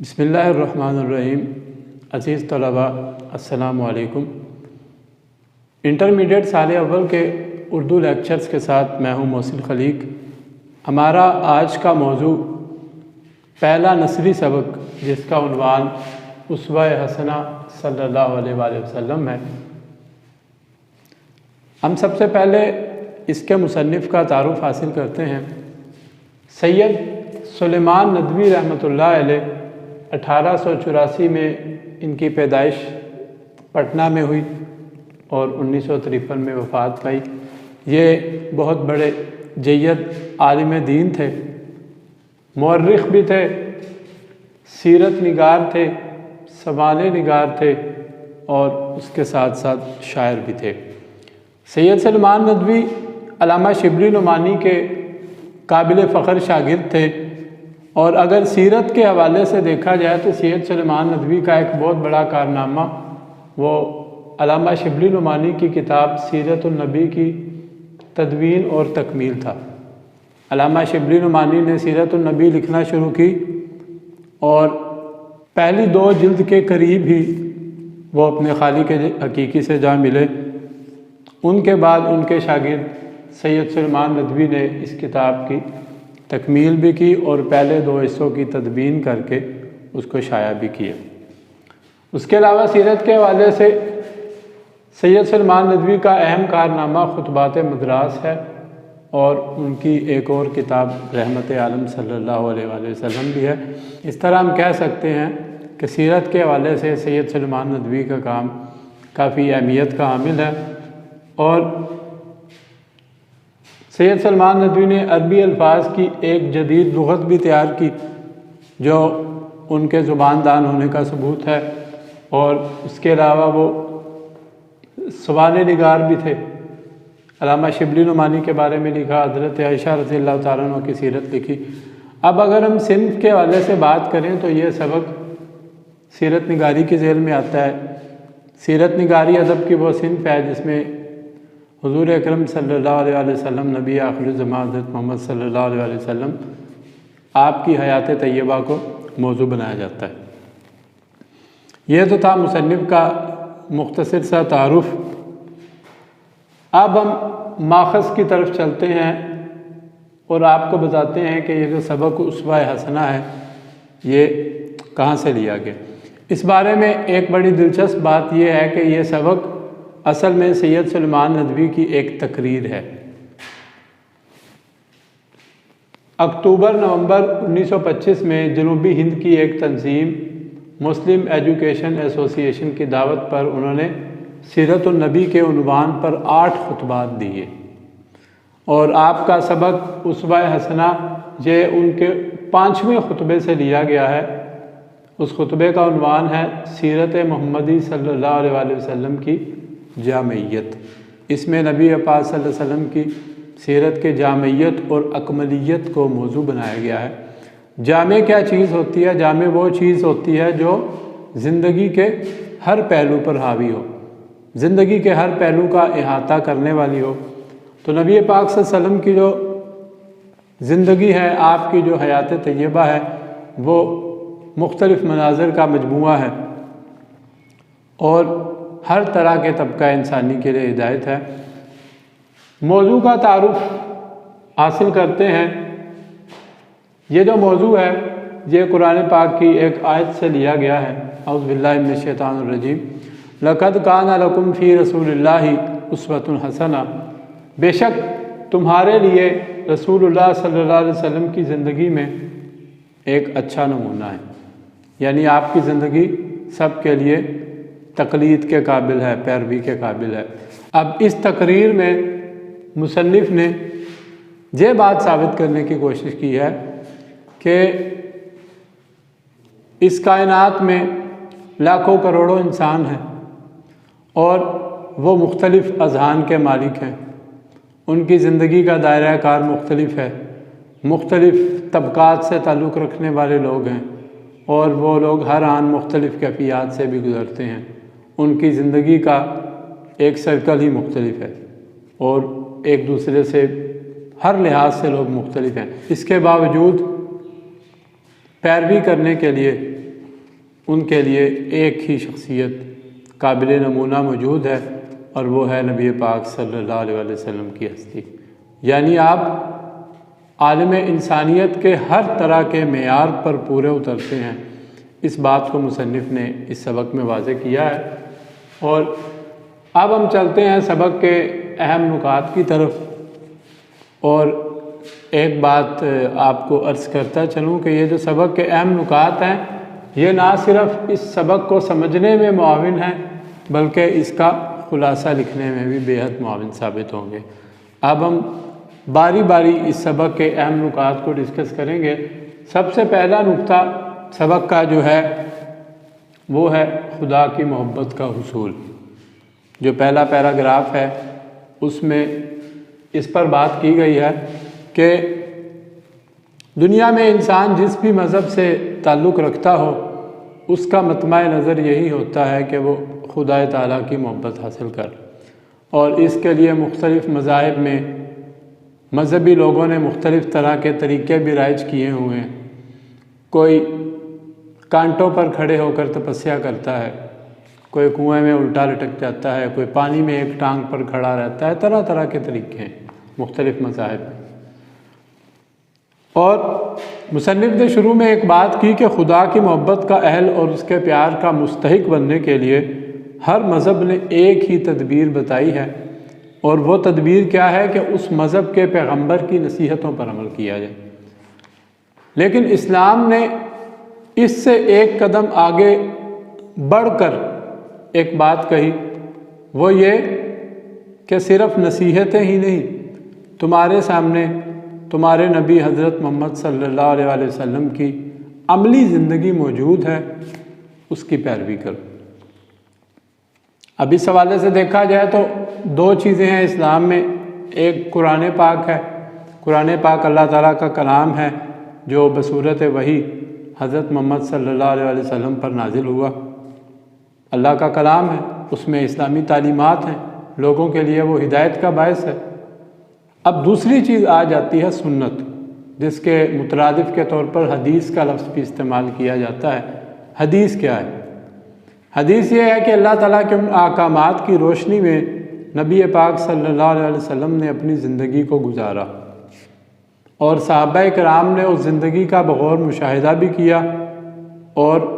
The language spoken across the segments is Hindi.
बिस्मिल्लाहिर्रहमानिर्रहीम। अज़ीज़ तलबा अस्सलामु अलैकुम। इंटरमीडिएट साल अव्वल के उर्दू लेक्चर्स के साथ मैं हूँ मोहसिन खलीक। हमारा आज का मौजू पहला नसरी सबक जिसका उन्वान उसवा हसना सल्लल्लाहु अलैहि वसल्लम है। हम सबसे पहले इसके मुसन्निफ़ का तारुफ़ हासिल करते हैं। सैयद सुलेमान नदवी रहमतुल्लाह अलैह 1884 में इनकी पैदाइश पटना में हुई और 1953 में वफ़ात पाई। ये बहुत बड़े जय्यद आलिम दीन थे, मुअर्रिख़ भी थे, सीरत निगार थे, सवाले निगार थे और उसके साथ साथ शायर भी थे। सैयद सुलेमान नदवी अल्लामा शिबली नुमानी के काबिल फ़ख्र शागिर्द थे और अगर सीरत के हवाले से देखा जाए तो सैयद सुलेमान नदवी का एक बहुत बड़ा कारनामा वो अल्लामा शिबली नुमानी की किताब सीरतुन नबी की तदवीन और तकमील था। अल्लामा शिबली नुमानी ने सीरतुन नबी लिखना शुरू की और पहली 2 जिल्द के करीब ही वो अपने खालिक हकीकी से जा मिले। उनके बाद उनके शागिर्द सैयद सुलेमान नदवी ने इस किताब की तकमील भी की और पहले 2 हिस्सों की तदवीन करके उसको शाया भी किया। उसके अलावा सीरत के हवाले से सैयद सुलेमान नदवी का अहम कारनामा खुतबात मदरास है और उनकी एक और किताब रहमत आलम सल्लल्लाहु अलैहि वसल्लम भी है। इस तरह हम कह सकते हैं कि सीरत के हवाले से सैयद सुलेमान नदवी का काम काफ़ी अहमियत का हामिल है। और सैयद सुलेमान नदवी ने अरबी अल्फाज की एक जदीद लुग़त भी तैयार की जो उनके ज़ुबानदान होने का सबूत है और उसके अलावा वो सवाले निगार भी थे। अल्लामा शिबली नुमानी के बारे में लिखा, हज़रत आयशा रज़ियल्लाहु ताला अन्हा की सीरत लिखी। अब अगर हम सिन्फ़ के हवाले से बात करें तो ये सबक सीरत निगारी के ज़ेल में आता है। सीरत निगारी अदब की वो सिन्फ़ है जिसमें हुज़ूर अकरम सल्लल्लाहु अलैहि वसल्लम नबी आखिरुज़ ज़मां हज़रत मोहम्मद सल्लल्लाहु अलैहि वसल्लम आपकी हयात तैयबा को मौजू बनाया जाता है। यह तो था मुसन्निफ़ का मुख्तसर सा तारुफ़। अब हम माख़ज़ की तरफ चलते हैं और आपको बताते हैं कि ये जो सबक उसवा हसना है ये कहाँ से लिया गया। इस बारे में एक बड़ी दिलचस्प बात यह है कि ये सबक असल में सैयद सुलेमान नदवी की एक तकरीर है। अक्टूबर-नवंबर 1925 में जनूबी हिंद की एक तंजीम मुस्लिम एजुकेशन एसोसिएशन की दावत पर उन्होंने सीरतुन नबी के उन्वान पर 8 खुतबात दिए और आपका सबक उसवा हसना ये उनके 5वें खुतबे से लिया गया है। उस खुतबे का उन्वान है सीरत मोहम्मदी सल्लल्लाहु अलैहि वसल्लम की जामियत। इसमें नबी पाक सल्लल्लाहु अलैहि वसल्लम की सीरत के जामियत और अकमलियत को मौजू बनाया गया है। जामे क्या चीज़ होती है? जामे वो चीज़ होती है जो ज़िंदगी के हर पहलू पर हावी हो, ज़िंदगी के हर पहलू का इहाता करने वाली हो। तो नबी पाक सल्लल्लाहु अलैहि वसल्लम की जो ज़िंदगी है, आपकी जो हयात तैयबा है, वो मुख्तलिफ़ मनाज़िर का मजमूआ है और हर तरह के तबका इंसानी के लिए हिदायत है। मौजू का तारुफ़ हासिल करते हैं। ये जो मौजू है ये कुरान पाक की एक आयत से लिया गया है। औज़ु बिल्लाहि मिनश शैतानिर रजीम। लक़द काना लकुम फ़ी रसूलिल्लाहि उस्वतुन हसना। बेशक तुम्हारे लिए रसूलुल्लाह सल्लल्लाहु अलैहि वसल्लम की ज़िंदगी में एक अच्छा नमूना है, यानी आपकी ज़िंदगी सब के लिए तक़लीद के काबिल है, पैरवी के काबिल है। अब इस तकरीर में मुसन्निफ़ ने ये बात साबित करने की कोशिश की है कि इस कायनात में लाखों करोड़ों इंसान हैं और वो मुख्तलिफ़ अज़हान के मालिक हैं। उनकी ज़िंदगी का दायरा कार मुख्तलिफ़ है, मुख्तलिफ़ तबक़ात से ताल्लुक़ रखने वाले लोग हैं और वो लोग हर आन मुख्तलिफ़ कैफ़ियत से भी गुज़रते हैं। उनकी ज़िंदगी का एक सर्कल ही मुख्तलिफ़ है और एक दूसरे से हर लिहाज से लोग मुख्तलिफ़ हैं। इसके बावजूद पैरवी करने के लिए उनके लिए एक ही शख्सियत काबिल नमूना मौजूद है, और वो है नबी पाक सल्लल्लाहु अलैहि वसल्लम की हस्ती। यानी आप आलम इंसानियत के हर तरह के मेयार पर पूरे उतरते हैं। इस बात को मुसन्निफ़ ने इस सबक में वाज़ेह किया है। और अब हम चलते हैं सबक के अहम नुकात की तरफ। और एक बात आपको अर्ज़ करता चलूँ कि ये जो सबक के अहम नुकात हैं, ये ना सिर्फ़ इस सबक को समझने में मुआविन है, बल्कि इसका खुलासा लिखने में भी बेहद मुआविन साबित होंगे। अब हम बारी बारी इस सबक के अहम नुकात को डिस्कस करेंगे। सबसे पहला नुक्ता सबक का जो है वो है खुदा की मोहब्बत का हुसूल। जो पहला पैराग्राफ है उसमें इस पर बात की गई है कि दुनिया में इंसान जिस भी मज़हब से ताल्लुक़ रखता हो, उसका मतमा नज़र यही होता है कि वो खुदा ताला की मोहब्बत हासिल कर। और इसके लिए मुख्तलिफ़ मज़ाहिब में मज़हबी लोगों ने मुख्तलिफ़ तरह के तरीक़े भी राइज किए हुए हैं। कोई कांटों पर खड़े होकर तपस्या करता है, कोई कुएं में उल्टा लटक जाता है, कोई पानी में एक टांग पर खड़ा रहता है। तरह तरह के तरीक़े हैं मुख्तलिफ़ मज़ाहिब में। और मुसन्निफ़ ने शुरू में एक बात की कि खुदा की मोहब्बत का अहल और उसके प्यार का मुस्तहिक बनने के लिए हर मज़हब ने एक ही तदबीर बताई है, और वो तदबीर क्या है कि उस मज़हब के पैगंबर की नसीहतों पर अमल किया जाए। लेकिन इस्लाम ने इससे एक कदम आगे बढ़कर एक बात कही, वो ये कि सिर्फ़ नसीहतें ही नहीं, तुम्हारे सामने तुम्हारे नबी हज़रत मोहम्मद सल्लल्लाहु अलैहि वसल्लम की अमली ज़िंदगी मौजूद है, उसकी पैरवी करो। अब इस हवाले से देखा जाए तो दो चीज़ें हैं इस्लाम में। एक कुरान पाक है। कुरान पाक अल्लाह ताला का कलाम है जो बसूरत वही हज़रत मोहम्मद सल्लल्लाहु अलैहि वसल्लम पर नाजिल हुआ। अल्लाह का कलाम है, उसमें इस्लामी तालीमात हैं, लोगों के लिए वो हिदायत का बायस है। अब दूसरी चीज़ आ जाती है सुन्नत, जिसके मुतरादिफ़ के तौर पर हदीस का लफ्ज़ भी इस्तेमाल किया जाता है। हदीस क्या है? हदीस ये है कि अल्लाह ताला के उन अहकामात की रोशनी में नबी पाक सल्लल्लाहु अलैहि वसल्लम ने अपनी ज़िंदगी को गुजारा, और सहाबाए किराम ने उस ज़िंदगी का बगौर मुशाहिदा भी किया, और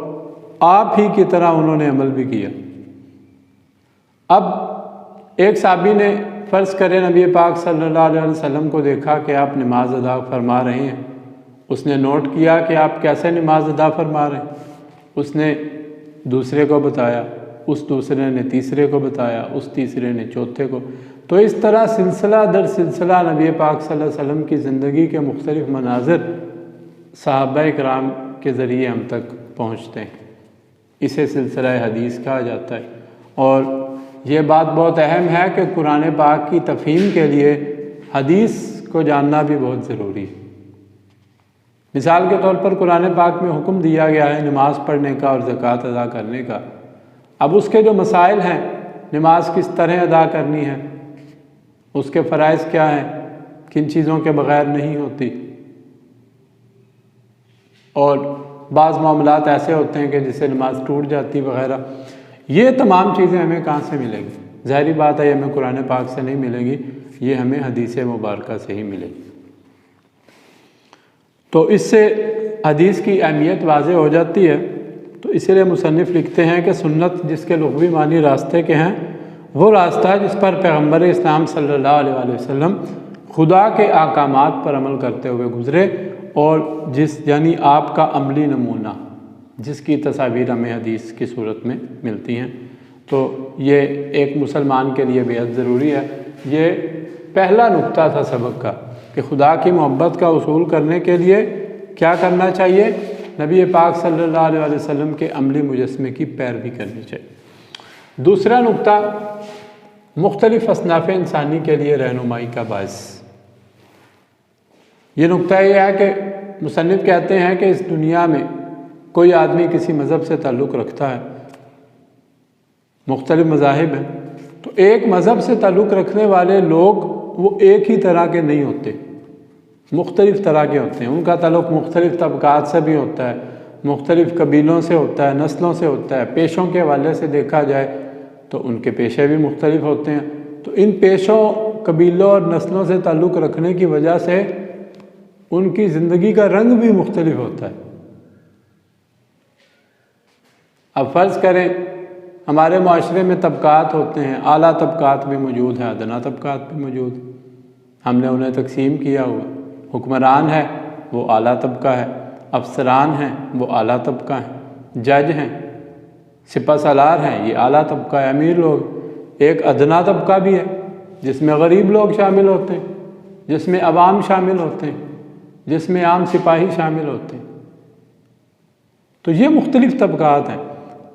आप ही की तरह उन्होंने अमल भी किया। अब एक साहबी ने फ़र्ज़ करें नबी पाक सल्लल्लाहु अलैहि वसल्लम को देखा कि आप नमाज अदा फरमा रहे हैं। उसने नोट किया कि आप कैसे नमाज अदा फरमा रहे हैं। उसने दूसरे को बताया, उस दूसरे ने तीसरे को बताया, उस तीसरे ने चौथे को। तो इस तरह सिलसिला दर सिलसिला नबी पाक सल्लल्लाहु अलैहि वसल्लम की ज़िंदगी के मुख्तलिफ़ मनाज़िर सहाबाए किराम के ज़रिए हम तक पहुँचते हैं। इसे सिलसिला हदीस कहा जाता है। और ये बात बहुत अहम है कि कुरान पाक की तफ़हीम के लिए हदीस को जानना भी बहुत ज़रूरी है। मिसाल के तौर पर कुरान पाक में हुक्म दिया गया है नमाज़ पढ़ने का और ज़कात अदा करने का। अब उसके जो मसाइल हैं, नमाज किस तरह अदा करनी है, उसके फ़राइज़ क्या हैं, किन चीज़ों के बग़ैर नहीं होती, और बाज़ मामलात ऐसे होते हैं कि जिससे नमाज टूट जाती वग़ैरह। ये तमाम चीज़ें हमें कहाँ से मिलेंगी? ज़ाहिरी बात है ये हमें कुरान पाक से नहीं मिलेंगी, ये हमें हदीस मुबारका से ही मिलेगी। तो इससे हदीस की अहमियत वाज़ेह हो जाती है। तो इसीलिए मुसन्निफ़ लिखते हैं कि सुन्नत जिसके लुग़वी मानी रास्ते के हैं, वो रास्ता है जिस पर पैगम्बर इस्लाम सल्लल्लाहु अलैहि वसल्लम खुदा के अहकामात पर अमल करते हुए गुज़रे, और जिस यानी आपका अमली नमूना जिसकी तस्वीर हमें हदीस की सूरत में मिलती हैं। तो ये एक मुसलमान के लिए बेहद ज़रूरी है। ये पहला नुक्ता था सबक का कि खुदा की मोहब्बत का उसूल करने के लिए क्या करना चाहिए? नबी पाक सल्लल्लाहु अलैहि वसल्लम के अमली मुजस्मे की पैरवी करनी चाहिए। दूसरा नुक्ता मुख्तलिफ़ असनाफ़ इंसानी के लिए रहनुमाई का बायस। ये नुक्ता ये है कि मुसन्निफ़ कहते हैं कि इस दुनिया में कोई आदमी किसी मज़हब से ताल्लुक़ रखता है, मुख्तलिफ़ मज़ाहिब हैं, तो एक मज़हब से ताल्लुक़ रखने वाले लोग वो एक ही तरह के नहीं होते, मुख्तलिफ़ तरह के होते हैं। उनका ताल्लुक़ मुख्तलिफ़ तबक़ात से भी होता है, मुख्तलिफ़ कबीलों से होता है, नस्लों से होता है। पेशों के हवाले से देखा जाए तो उनके पेशे भी मुख्तलिफ होते हैं। तो इन पेशों, कबीलों और नस्लों से ताल्लुक़ रखने की वजह से उनकी ज़िंदगी का रंग भी मुख्तलिफ होता है। अब फ़र्ज़ करें हमारे माशरे में तबक़ात होते हैं, आला तबक़ात भी मौजूद है, अदना तबक़ात भी मौजूद है। हमने उन्हें तकसीम किया हुआ। हुक्मरान है वो आला तबका है, अफसरान हैं वो आला तबका है, जज हैं, सिपह सालार हैं, ये आला तबका है, अमीर लोग। एक अदना तबका भी है जिसमें गरीब लोग शामिल होते हैं, जिसमें अवाम शामिल होते हैं, जिसमें आम सिपाही शामिल होते हैं। तो ये मुख्तलिफ़ तबक़ात हैं।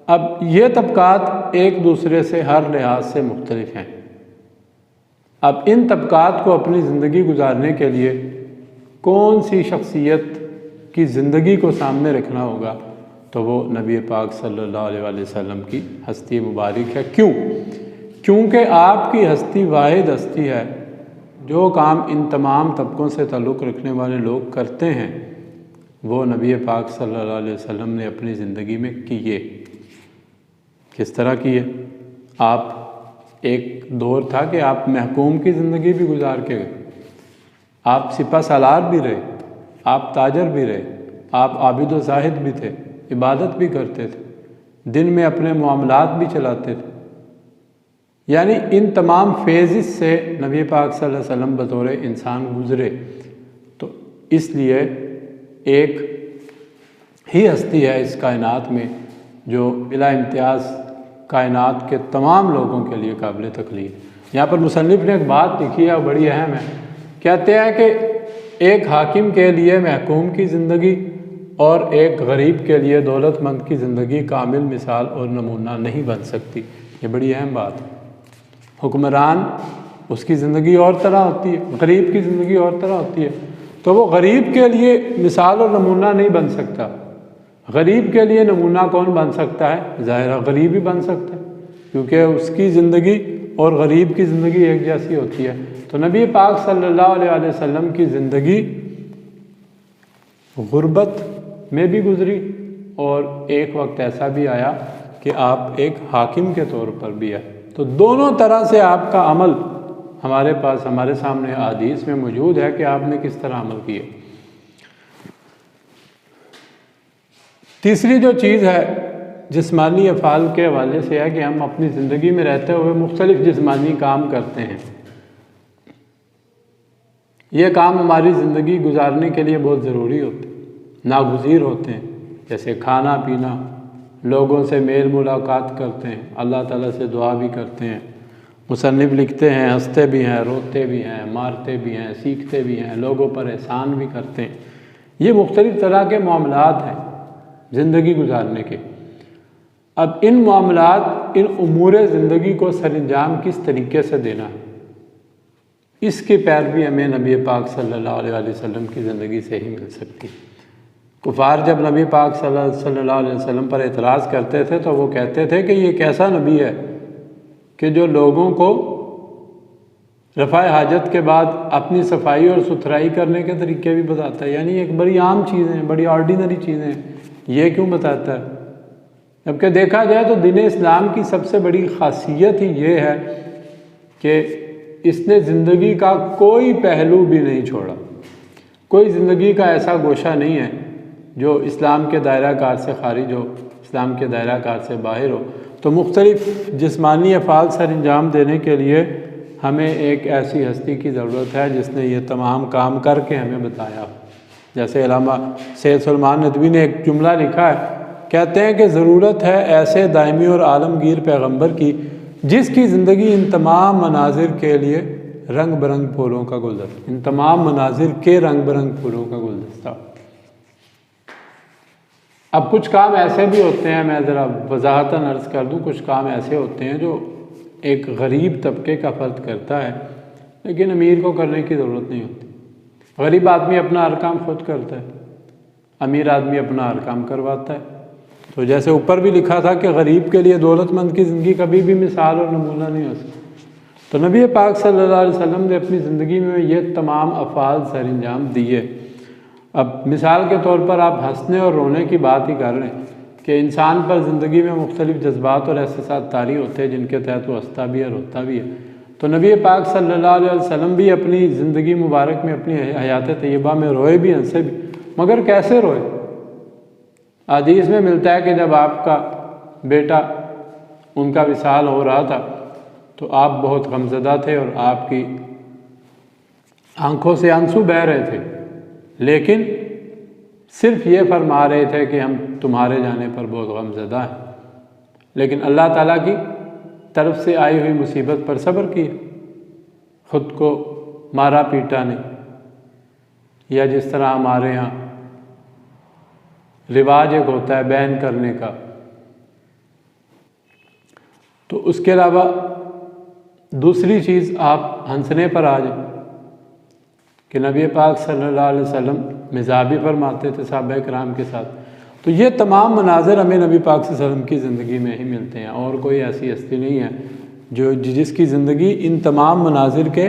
अब ये तबक़ात एक दूसरे से हर लिहाज से मुख्तलिफ़ हैं। अब इन तबक़ात को अपनी ज़िंदगी गुजारने के लिए कौन सी शख्सियत की ज़िंदगी को सामने रखना होगा, तो वो नबी पाक सल्लल्लाहु अलैहि वसल्लम की हस्ती मुबारक है। क्यों? क्योंकि आपकी हस्ती वाहिद हस्ती है। जो काम इन तमाम तबक़ों से ताल्लुक़ रखने वाले लोग करते हैं वो नबी पाक सल्लल्लाहु अलैहि वसल्लम ने अपनी ज़िंदगी में किए। किस तरह किए? आप, एक दौर था कि आप महकूम की ज़िंदगी भी गुजार के गए, आप सिपह सालार भी रहे, आप ताजर भी रहे, आप आबिद व ज़ाहिद भी थे, इबादत भी करते थे, दिन में अपने मामलात भी चलाते थे। यानी इन तमाम फेज़ से नबी पाक सल्लल्लाहु अलैहि वसल्लम बतौर इंसान गुज़रे। तो इसलिए एक ही हस्ती है इस कायनात में जो बिला इम्तियाज़ कायनात के तमाम लोगों के लिए काबिल तकलीफ। यहाँ पर मुसन्निफ़ ने एक बात लिखी है, बड़ी अहम है। कहते हैं कि एक हाकिम के लिए महकूम की ज़िंदगी और एक गरीब के लिए दौलतमंद की ज़िंदगी कामिल मिसाल और नमूना नहीं बन सकती। ये बड़ी अहम बात है। हुक्मरान, उसकी ज़िंदगी और तरह होती है, गरीब की ज़िंदगी और तरह होती है। तो वो गरीब के लिए मिसाल और नमूना नहीं बन सकता। गरीब के लिए नमूना कौन बन सकता है? ज़ाहिर गरीब ही बन सकता है, क्योंकि उसकी ज़िंदगी और गरीब की ज़िंदगी एक जैसी होती है। तो नबी पाक सल्लल्लाहु अलैहि वसल्लम की ज़िंदगी गुर्बत में भी गुज़री और एक वक्त ऐसा भी आया कि आप एक हाकिम के तौर पर भी आए। तो दोनों तरह से आपका अमल हमारे पास, हमारे सामने हदीस में मौजूद है कि आपने किस तरह अमल किया। तीसरी जो चीज़ है जिस्मानी अफ़ाल के हवाले से है कि हम अपनी ज़िंदगी में रहते हुए मुख्तलिफ़ जिस्मानी काम करते हैं। ये काम हमारी ज़िंदगी गुजारने के लिए बहुत ज़रूरी होते हैं, नागुज़ीर होते हैं। जैसे खाना पीना, लोगों से मेल मुलाकात करते हैं, अल्लाह ताला से दुआ भी करते हैं। मुसन्निफ़ लिखते हैं हंसते भी हैं, रोते भी हैं, मारते भी हैं, सीखते भी हैं, लोगों पर एहसान भी करते हैं। ये मुख्तलिफ़ तरह के मामलात हैं ज़िंदगी गुजारने के। अब इन मामलात, इन उमूर ज़िंदगी को सरअंजाम किस तरीके से देना है, इसकी पैरवी हमें नबी पाक सल्लल्लाहु अलैहि वसल्लम की ज़िंदगी से ही मिल सकती है। कुफार जब नबी पाक सल्लल्लाहु अलैहि वसल्लम पर एतराज़ करते थे तो वो कहते थे कि ये कैसा नबी है कि जो लोगों को रफ़ाए हाजत के बाद अपनी सफाई और सुथराई करने के तरीके भी बताता है। यानी एक बड़ी आम चीज़ें हैं, बड़ी ऑर्डिनरी चीज़ें हैं, ये क्यों बताता है? जबकि देखा जाए तो दीन इस्लाम की सबसे बड़ी ख़ासियत ही ये है कि इसने ज़िंदगी का कोई पहलू भी नहीं छोड़ा। कोई ज़िंदगी का ऐसा गोशा नहीं है जो इस्लाम के दायरा कार से खारिज हो, इस्लाम के दायरा कार से बाहर हो। तो मुख्तलिफ़ जिस्मानी अफ़ाल सर अंजाम देने के लिए हमें एक ऐसी हस्ती की ज़रूरत है जिसने ये तमाम काम करके हमें बताया। जैसे अल्लामा सैयद सलमान नदवी ने एक जुमला लिखा है, कहते हैं कि ज़रूरत है ऐसे दायमी और आलमगीर पैगम्बर की जिसकी ज़िंदगी इन तमाम मनाजिर के लिए रंग बरंग फूलों का गुलदस्ता, इन तमाम मनाजिर के रंग बरंग फूलों का गुलदस्ता। अब कुछ काम ऐसे भी होते हैं, मैं ज़रा वजाहतन अर्ज़ कर दूँ, कुछ काम ऐसे होते हैं जो एक गरीब तबके का फ़र्द करता है लेकिन अमीर को करने की ज़रूरत नहीं होती। गरीब आदमी अपना हर काम खुद करता है, अमीर आदमी अपना हर काम करवाता है। तो जैसे ऊपर भी लिखा था कि गरीब के लिए दौलतमंद की ज़िंदगी कभी भी मिसाल और नमूना नहीं हो सकती। तो नबी पाक सल्लल्लाहु अलैहि वसल्लम ने अपनी ज़िंदगी में ये तमाम अफ़ाल सर अंजाम दिए अब मिसाल के तौर पर आप हंसने और रोने की बात ही कर रहे हैं कि इंसान पर ज़िंदगी में मुख्तलिफ़ जज्बात और एहसासात तारी होते हैं जिनके तहत वो हंसता भी है, रोता भी है। तो नबी पाक सल्लल्लाहु अलैहि वसल्लम भी अपनी ज़िंदगी मुबारक में, अपनी हयात तय्यबा में रोए भी, हंसे भी, मगर कैसे रोए? हदीस में मिलता है कि जब आपका बेटा, उनका विसाल हो रहा था तो आप बहुत गमज़दा थे और आपकी आंखों से आंसू बह रहे थे, लेकिन सिर्फ ये फरमा रहे थे कि हम तुम्हारे जाने पर बहुत गमज़दा हैं, लेकिन अल्लाह ताला की तरफ से आई हुई मुसीबत पर सब्र किया, ख़ुद को मारा पीटा नहीं। या जिस तरह हमारे यहाँ रिवाज एक होता है बैन करने का, तो उसके अलावा दूसरी चीज़ आप हंसने पर आ जाए कि नबी पाक सल्लल्लाहु अलैहि वसल्लम मिज़ाह भी फरमाते थे सहाबा किराम के साथ। तो ये तमाम मनाज़िर हमें नबी पाक सल्लल्लाहु अलैहि वसल्लम की ज़िंदगी में ही मिलते हैं, और कोई ऐसी हस्ती नहीं है जो जिसकी ज़िंदगी इन तमाम मनाज़िर के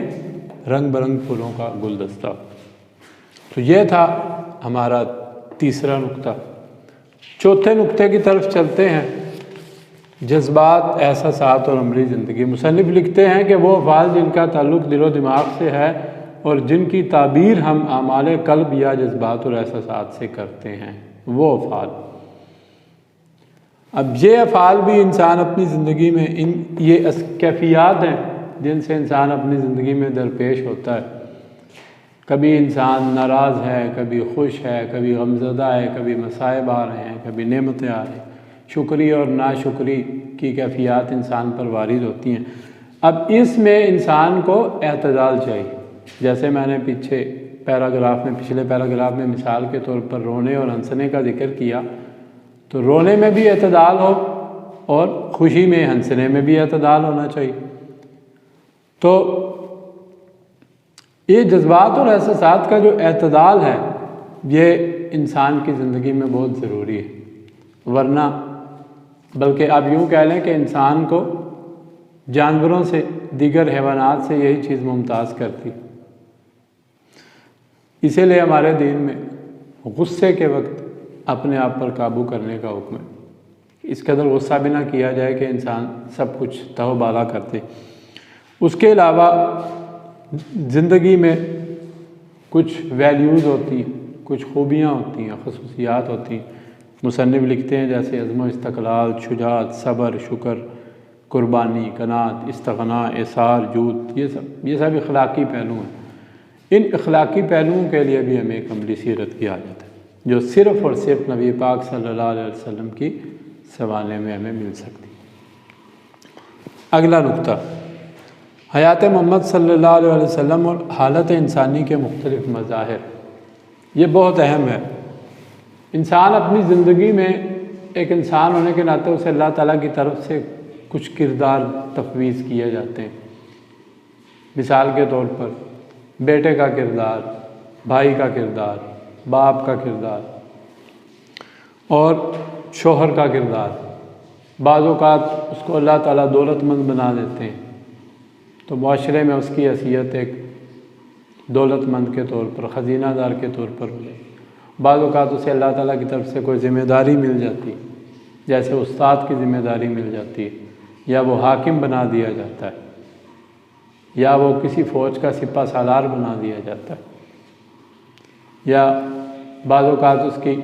रंग बरंग फूलों का गुलदस्ता। तो ये था हमारा तीसरा नुक्ता। चौथे नुक्ते की तरफ चलते हैं, जज्बात, एहसासात और अमली ज़िंदगी। मुसन्निफ़ लिखते हैं कि वो अफ़ाल जिनका ताल्लुक़ दिलो दिमाग से है और जिनकी ताबीर हम आमाल कल्ब या जज्बात और एहसासात से करते हैं, वो अफ़ाल। अब ये अफ़ाल भी इंसान अपनी ज़िंदगी में, ये कैफ़ियत हैं जिनसे इंसान अपनी ज़िंदगी में दरपेश होता है। कभी इंसान नाराज़ है, कभी खुश है, कभी गमज़दा है, कभी मसाइब आ रहे हैं, कभी नेमतें आ रही हैं। शुक्री और नाशुक्री की कैफ़ियत इंसान पर वारिद होती हैं। अब इसमें इंसान को एतदाल चाहिए। जैसे मैंने पिछले पैराग्राफ में मिसाल के तौर पर रोने और हंसने का जिक्र किया, तो रोने में भी एतदाल हो और खुशी में, हंसने में भी एतदाल होना चाहिए। तो ये जज्बात और एहसासात का जो एतदाल है, ये इंसान की ज़िंदगी में बहुत ज़रूरी है, वरना, बल्कि आप यूँ कह लें कि इंसान को जानवरों से, दीगर हैवानात से यही चीज़ मुमताज़ करती। इसीलिए हमारे दीन में गुस्से के वक्त अपने आप पर काबू करने का हुक्म है। इस कदर गुस्सा भी ना किया जाए कि इंसान सब कुछ तहबाला करते। उसके अलावा ज़िंदगी में कुछ वैल्यूज़ होती हैं, कुछ खूबियाँ होती हैं, ख़ुसूसियात होती हैं। मुसन्निफ़ लिखते हैं जैसे अज़्म, इस्तक़लाल, शुजाअत, सब्र, शुक्र, कुर्बानी, कनात, इस्तग़ना, एसार, जूद, ये सब अखलाक़ी पहलू हैं। इन अखलाक़ी पहलुओं के लिए भी हमें एक अमली सीरत की हाजत है, जो सिर्फ़ और सिर्फ नबी पाक सल्लल्लाहु अलैहि वसल्लम की सवाले में हमें मिल सकती। अगला नुक्ता, हयात मोहम्मद सल्लल्लाहु अलैहि वसल्लम और हालत इंसानी के मुख्तलिफ़ मज़ाहिर। ये बहुत अहम है। इंसान अपनी ज़िंदगी में एक इंसान होने के नाते उसे अल्लाह ताला की तरफ से कुछ किरदार तफवीज़ किए जाते हैं। मिसाल के तौर पर बेटे का किरदार, भाई का किरदार, बाप का किरदार और शोहर का किरदार। बाज़ औक़ात उसको अल्लाह ताला दौलतमंद बना देते हैं, तो मुआशरे में उसकी हैसियत एक दौलतमंद के तौर पर, ख़ज़ीनादार के तौर पर हो जाए। बाज़ औक़ात उसे अल्लाह ताला की तरफ से कोई ज़िम्मेदारी मिल जाती है, जैसे उस्ताद की ज़िम्मेदारी मिल जाती है, या वो हाकिम बना दिया जाता है, या वो किसी फ़ौज का सिपा सालार बना दिया जाता है, या बाज़ औक़ात उसकी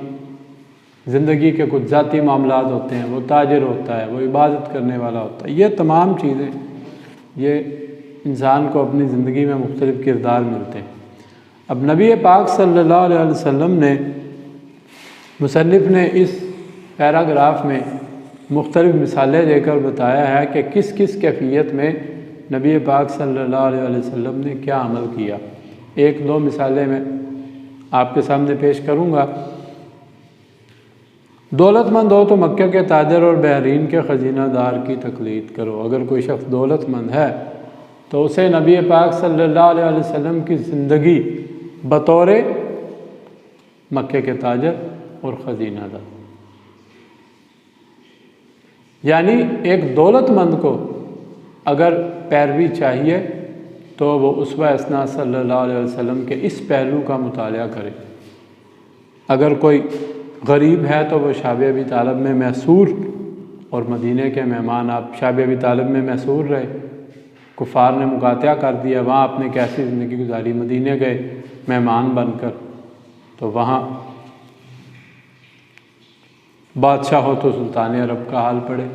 ज़िंदगी के कुछ ज़ाती मामलात होते हैं, वो ताजिर होता है, वो इबादत करने वाला होता है। ये तमाम चीज़ें, ये इंसान को अपनी ज़िंदगी में मुख्तलिफ़ किरदार मिलते हैं। अब नबी पाक सल्लल्लाहु अलैहि वसल्लम ने, मुसन्निफ़ ने इस पैराग्राफ में मुख्तलिफ़ मिसालें देकर बताया है कि किस किस कैफ़ियत में नबी पाक सल्लल्लाहु अलैहि वसल्लम ने क्या अमल किया। एक दो मिसालें मैं आपके सामने पेश करूँगा। दौलतमंद हो तो मक्के के ताजर और बहरीन के ख़ज़ीनादार की तक़लीद करो। अगर कोई शख्स दौलतमंद है तो उसे नबी पाक सल्लल्लाहु अलैहि वसल्लम की ज़िंदगी बतौर मक्के के ताजर और ख़ज़ीनादार, यानी एक दौलतमंद को अगर पैरवी चाहिए तो वो उसवा असना सल्लल्लाहु अलैहि वसल्लम के इस पहलू का मुताला करे अगर कोई गरीब है तो वो शाब अबी तालिब में मैसूर, और मदीने के मेहमान आप शाब अबी तालिब में मैसूर रहे। कुफार ने मुकातिया कर दिया, वहाँ आपने कैसी ज़िंदगी गुजारी, मदीने गए मेहमान बनकर, तो वहाँ बादशाह हो तो सुल्तान अरब का हाल पड़े।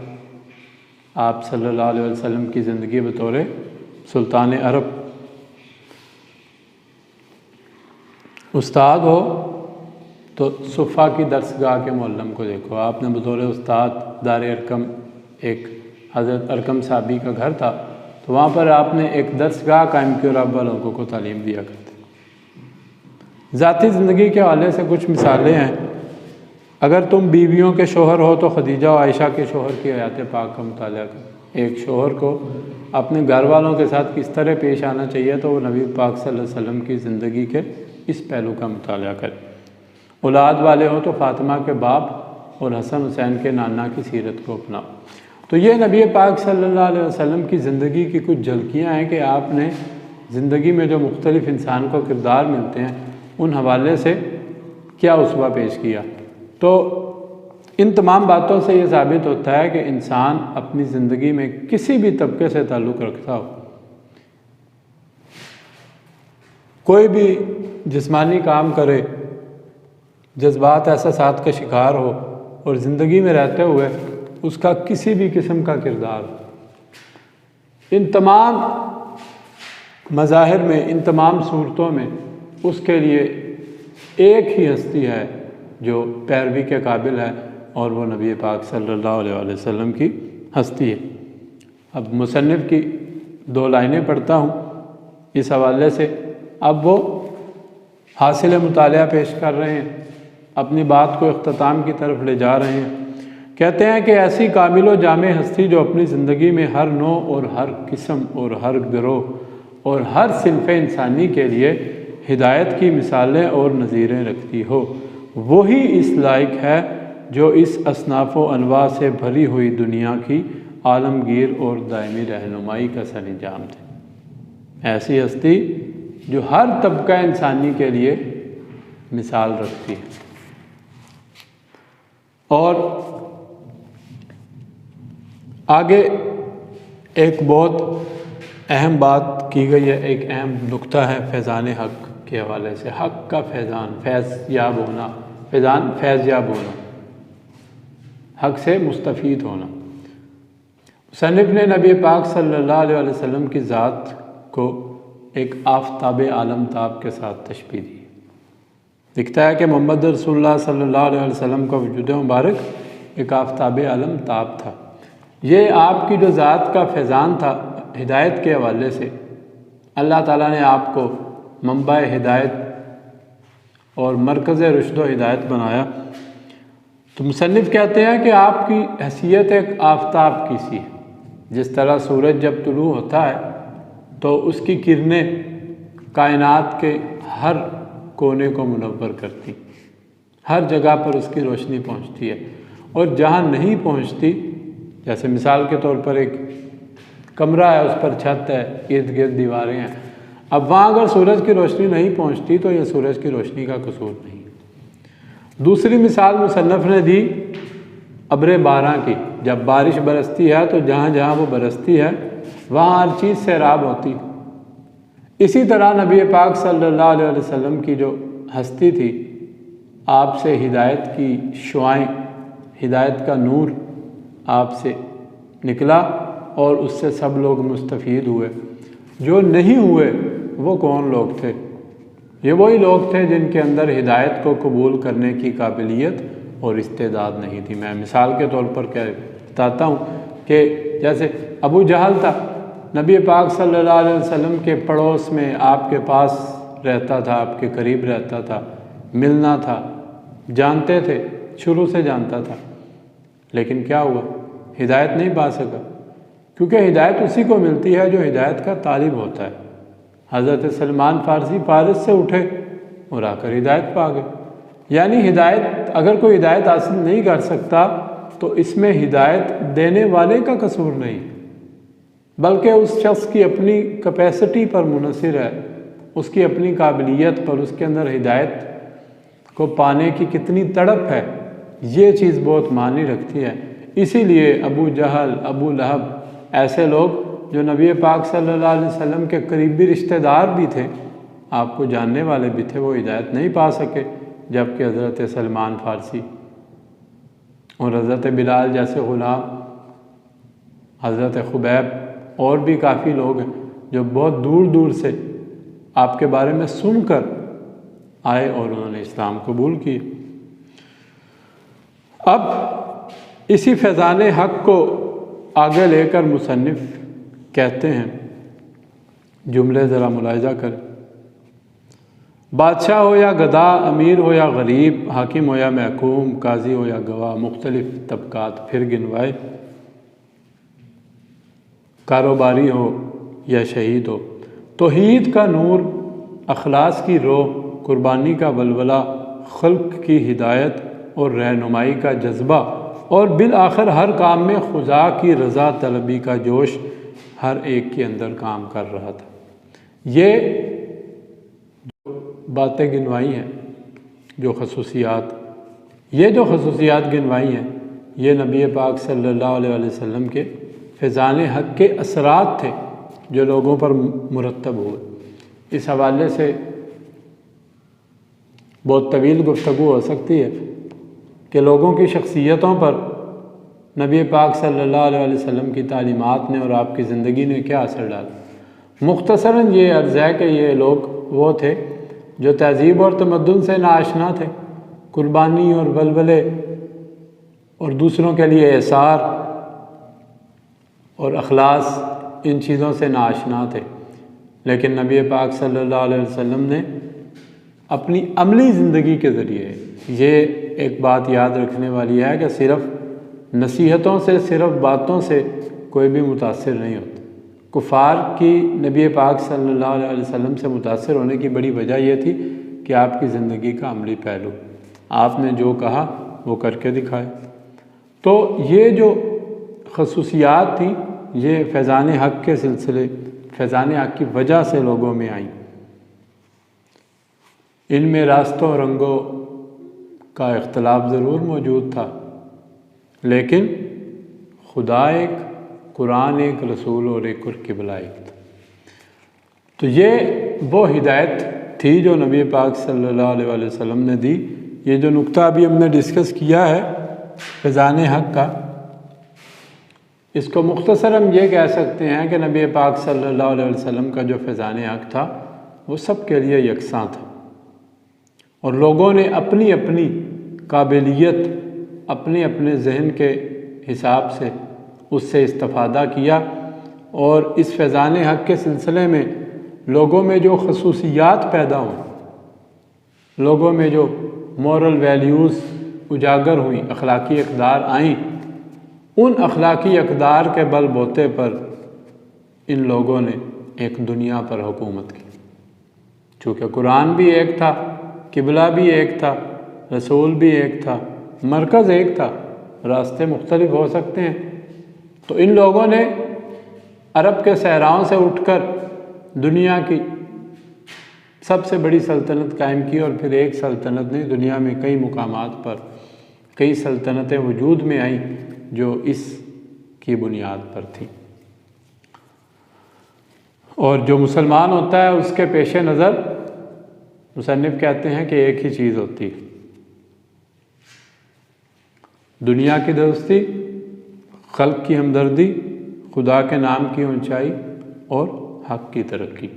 आप सल्लल्लाहु अलैहि वसल्लम की ज़िंदगी बतौर सुल्तान अरब। उस्ताद हो तो सुफ़ा की दरसगाह के मुअल्लम को देखो, आपने बतौर उस्ताद दार अरकम, एक हज़रत अरकम साहबी का घर था, तो वहाँ पर आपने एक दरसगाह कायम की और आप लोगों को तालीम दिया करते। ज़ाती ज़िंदगी के हवाले से कुछ मिसालें हैं। अगर तुम बीवियों के शोहर हो तो खदीजा और आयशा के शोहर की हयात पाक का मुताला करो। एक शोहर को अपने घर वालों के साथ किस तरह पेश आना चाहिए, तो वो नबी पाक सल्लल्लाहु अलैहि वसल्लम की ज़िंदगी के इस पहलू का मुताला करें। औलाद वाले हो तो फ़ातिमा के बाप और हसन हुसैन के नाना की सीरत को अपनाओ। तो ये नबी पाक सल्लल्लाहु अलैहि वसल्लम की ज़िंदगी की कुछ झलकियाँ हैं कि आपने ज़िंदगी में जो मुख्तलिफ़ इंसान को किरदार मिलते हैं उन हवाले से क्या उसवा पेश किया। तो इन तमाम बातों से ये साबित होता है कि इंसान अपनी ज़िंदगी में किसी भी तबके से ताल्लुक़ रखता हो, कोई भी जिस्मानी काम करे, जज्बात एहसासात का शिकार हो और ज़िंदगी में रहते हुए उसका किसी भी किस्म का किरदार हो, इन तमाम मज़ाहिर में, इन तमाम सूरतों में उसके लिए एक ही हस्ती है जो पैरवी के काबिल है, और वो नबी पाक सल्लल्लाहु अलैहि वसल्लम की हस्ती है। अब मुसन्निफ़ की 2 लाइनें पढ़ता हूँ इस हवाले से। अब वो हासिल मुतालिया पेश कर रहे हैं, अपनी बात को इख्तिताम की तरफ ले जा रहे हैं। कहते हैं कि ऐसी कामिल जामे हस्ती जो अपनी ज़िंदगी में हर नौ और हर किस्म और हर गिरोह और हर सिनफ़ इंसानी के लिए हिदायत की मिसालें और नज़ीरें रखती हो, वही इस लायक है जो इस असनाफ़ व अनवा से भरी हुई दुनिया की आलमगीर और दायमी रहनुमाई का सरंजाम थे। ऐसी हस्ती जो हर तबका इंसानी के लिए मिसाल रखती है। और आगे एक बहुत अहम बात की गई है, एक अहम नुक्ता है फैज़ान हक़ के हवाले से। हक़ का फैज़ान, फैज़ याब होना, फैज़ान फैज़ याब होना, हक़ से मुस्तफ़ीद होना। मुसन्निफ़ ने नबी पाक सल्लल्लाहु अलैहि वसल्लम की ज़ात को एक आफ़ताब आलम ताब के साथ तशबीह दी। दिखता है कि मोहम्मद रसूलुल्लाह सल्लल्लाहु अलैहि वसल्लम का वजूद मुबारक एक आफ़ताब आलम ताब था। ये आपकी जो ज़ात का फैज़ान था हिदायत के हवाले से, अल्लाह ताला ने आपको मंबा हिदायत और मरकज़ रुश्द व हिदायत बनाया। तो मुसन्निफ़ कहते हैं कि आपकी हैसियत एक आफ़ताब की सी है। जिस तरह सूरज जब तुलू होता है तो उसकी किरणें कायनात के हर कोने को मुनव्वर करती, हर जगह पर उसकी रोशनी पहुंचती है, और जहां नहीं पहुंचती, जैसे मिसाल के तौर पर एक कमरा है, उस पर छत है, इर्द गिर्द दीवारें हैं, अब वहाँ अगर सूरज की रोशनी नहीं पहुँचती तो यह सूरज की रोशनी का कसूर नहीं। दूसरी मिसाल मुसन्नफ़ ने दी अब्र बारां की। जब बारिश बरसती है तो जहाँ जहाँ वो बरसती है वहाँ हर चीज़ सैराब होती। इसी तरह नबी पाक सल्लल्लाहु अलैहि वसल्लम की जो हस्ती थी, आपसे हिदायत की शुआएं, हिदायत का नूर आपसे निकला और उससे सब लोग मुस्तफ़ीद हुए। जो नहीं हुए वो कौन लोग थे? ये वही लोग थे जिनके अंदर हिदायत को कबूल करने की काबिलियत और इस्तेदाद नहीं थी। मैं मिसाल के तौर पर क्या बताता हूँ कि जैसे अबू जहल था, नबी पाक सल्लल्लाहु अलैहि वसल्लम के पड़ोस में आपके पास रहता था, आपके करीब रहता था, मिलना था, जानते थे, शुरू से जानता था, लेकिन क्या हुआ? हिदायत नहीं पा सका, क्योंकि हिदायत उसी को मिलती है जो हिदायत का तालिब होता है। हज़रत सलमान फ़ारसी फ़ारिस से उठे और आकर हिदायत पा गए। यानी हिदायत, अगर कोई हिदायत हासिल नहीं कर सकता तो इसमें हिदायत देने वाले का कसूर नहीं, बल्कि उस शख्स की अपनी कैपेसिटी पर मुनहसर है, उसकी अपनी काबिलियत पर, उसके अंदर हिदायत को पाने की कितनी तड़प है, ये चीज़ बहुत मानी रखती है। इसीलिए अबू जहल, अबू लहब ऐसे लोग जो नबी पाक सल्लल्लाहु अलैहि वसल्लम के करीबी रिश्तेदार भी थे, आपको जानने वाले भी थे, वो हिदायत नहीं पा सके, जबकि हज़रत सलमान फ़ारसी और हज़रत बिलाल जैसे ग़ुलाम, हज़रत खुबैब और भी काफ़ी लोग हैं जो बहुत दूर दूर से आपके बारे में सुनकर आए और उन्होंने इस्लाम कबूल किए। अब इसी फैज़ान हक़ को आगे लेकर मुसन्निफ़ कहते हैं, जुमले ज़रा मुलाहिज़ा करें। बादशाह हो या गदा, अमीर हो या गरीब, हाकिम हो या महकूम, काजी हो या गवाह, मुख्तलिफ तबकात फिर गिनवाए, कारोबारी हो या शहीद हो, तौहीद का नूर, अखलास की रोह, कुर्बानी का बलबला, खल्क की हिदायत और रहनुमाई का जज्बा, और बिल आखिर हर काम में खुदा की रज़ा तलबी का जोश हर एक के अंदर काम कर रहा था। ये बातें गिनवाई हैं, जो खसूसियात गिनवाई हैं, ये नबी पाक सल्लल्लाहु अलैहि वसल्लम के फैज़ान हक़ के असरात थे जो लोगों पर मुरतब हुए। इस हवाले से बहुत तवील गुफ्तगू हो सकती है कि लोगों की शख्सियतों पर नबी पाक सल्लल्लाहु अलैहि वसल्लम की तालीमात ने और आपकी ज़िंदगी ने क्या असर डाला। मुख्तसरन ये अर्ज़ है कि ये लोग वो थे जो तहज़ीब और तमद्दुन से नाआशना थे, कुर्बानी और बलबले और दूसरों के लिए एसार और अखलास, इन चीज़ों से नाआशना थे। लेकिन नबी पाक सल्लल्लाहु अलैहि वसल्लम ने अपनी अमली ज़िंदगी के ज़रिए, ये एक बात याद रखने वाली है कि सिर्फ़ नसीहतों से, सिर्फ़ बातों से कोई भी मुतासिर नहीं होता। कुफ़ार की नबी पाक सल्लल्लाहु अलैहि वसल्लम से मुतासिर होने की बड़ी वजह यह थी कि आपकी ज़िंदगी का अमली पहलू, आपने जो कहा वो करके दिखाए। तो ये जो खसूसियात थी, ये फैज़ान हक़ के सिलसिले, फैज़ान हक़ की वजह से लोगों में आई। इनमें रास्तों रंगों का इख्तलाफ ज़रूर मौजूद था, लेकिन खुदा एक, कुरान एक, रसूल और एक, और क़िबला एक था। तो ये वो हिदायत थी जो नबी पाक सल्लल्लाहु अलैहि वसल्लम ने दी। ये जो नुक्ता अभी हमने डिस्कस किया है फैज़ान हक़ का, इसको मुख्तसर हम ये कह सकते हैं कि नबी पाक सल्लल्लाहु अलैहि वसल्लम का जो फैज़ान हक़ था वो सब के लिए यकसां था, और लोगों ने अपनी अपनी काबिलियत, अपने अपने जहन के हिसाब से उससे इस्तिफ़ादा किया। और इस फैज़ान हक़ के सिलसिले में लोगों में जो खसूसियात पैदा हुई, लोगों में जो मॉरल वैल्यूज़ उजागर हुई, अखलाकी अक़दार आईं, उन अखलाकी अक़दार के बल बोते पर इन लोगों ने एक दुनिया पर हुकूमत की। चूँकि कुरान भी एक था, क़िबला भी एक था, रसूल भी एक था, मरकज़ एक था, रास्ते मुख्तलिफ हो सकते हैं। तो इन लोगों ने अरब के सहराओं से उठकर दुनिया की सबसे बड़ी सल्तनत कायम की, और फिर एक सल्तनत नहीं, दुनिया में कई मुकामात पर कई सल्तनतें वजूद में आईं जो इस की बुनियाद पर थी। और जो मुसलमान होता है उसके पेश नज़र मुसन्निफ़ कहते हैं कि एक ही चीज़ होती है, दुनिया की दोस्ती, खल्क की हमदर्दी, खुदा के नाम की ऊंचाई और हक़ की तरक्की।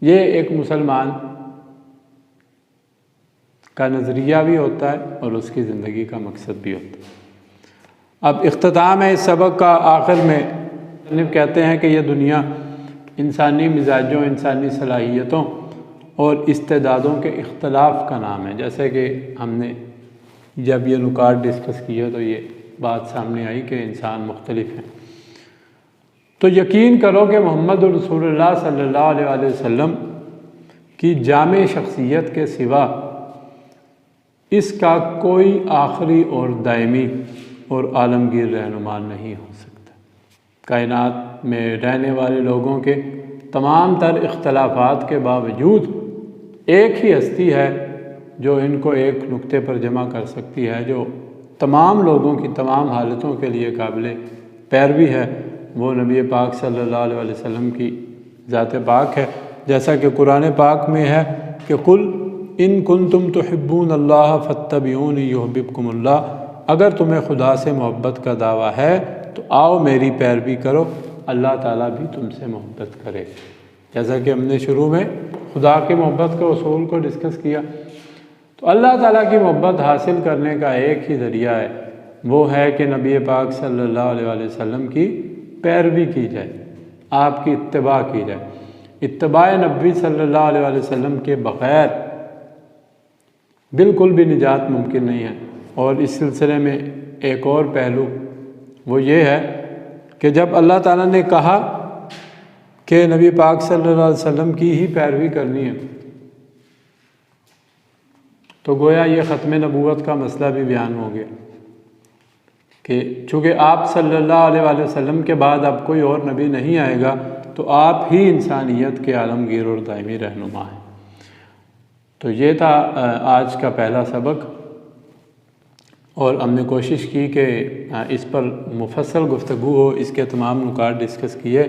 ये एक मुसलमान का नज़रिया भी होता है और उसकी ज़िंदगी का मकसद भी होता है। अब इख्तिताम है इस सबक का, आखिर में मुसन्निफ़ कहते हैं कि यह दुनिया इंसानी मिजाजों, इंसानी सलाहियतों और इस्तेदादों के इख्तलाफ का नाम है। जैसे कि हमने जब ये नुकात डिस्कस किया तो ये बात सामने आई कि इंसान मुख्तलिफ हैं। तो यकीन करो कि मोहम्मद रसूलुल्लाह सल्लल्लाहु अलैहि वसल्लम की जामे शख्सियत के सिवा इसका कोई आखिरी और दायमी और आलमगीर रहनुमा नहीं हो सकता। कायनात में रहने वाले लोगों के तमाम तर इख्तलाफात के बावजूद एक ही हस्ती है जो इनको एक नुक्ते पर जमा कर सकती है, जो तमाम लोगों की तमाम हालतों के लिए काबिल पैरवी है, वो नबी पाक सल्लल्लाहु अलैहि वसल्लम की ज़ात पाक है। जैसा कि कुरान पाक में है कि कुल इन कुंतुम तुहिब्बून अल्लाह फत्तबिऊनी युहब्बिबकुमुल्लाह, अगर तुम्हें खुदा से मोहब्बत का दावा है तो आओ मेरी पैरवी करो, अल्लाह ताला भी तुमसे मोहब्बत करे। जैसा कि हमने शुरू में खुदा की मोहब्बत के उसूल को डिस्कस किया, तो अल्लाह ताला की मोहब्बत हासिल करने का एक ही ज़रिया है, वो है कि नबी पाक सल्लल्लाहु अलैहि वसल्लम की पैरवी की जाए, आपकी इत्तिबा की जाए। इत्तिबाए नबी सल्लल्लाहु अलैहि वसल्लम के बग़ैर बिल्कुल भी निजात मुमकिन नहीं है। और इस सिलसिले में एक और पहलू वो ये है कि जब अल्लाह ताला ने कहा कि नबी पाक सल्लल्लाहु अलैहि वसल्लम की ही पैरवी करनी है, तो गोया ये ख़त्म नबूवत का मसला भी बयान हो गया कि चूँकि आप सल्लल्लाहु अलैहि वसल्लम के बाद अब कोई और नबी नहीं आएगा, तो आप ही इंसानियत के आलमगीर और दायमी रहनुमा हैं। तो ये था आज का पहला सबक, और हमने कोशिश की कि इस पर मुफस्सल गुफ्तगू हो, इसके तमाम नुकात डिस्कस किए।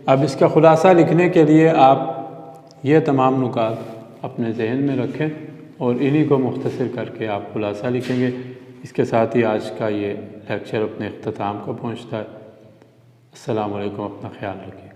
अब इसका ख़ुलासा लिखने के लिए आप ये तमाम नुकात अपने जहन में रखें और इन्हीं को मुख्तसर करके आप ख़ुलासा लिखेंगे। इसके साथ ही आज का ये लेक्चर अपने इख्तिताम को पहुँचता है। अस्सलामु अलैकुम, अपना ख्याल रखिए।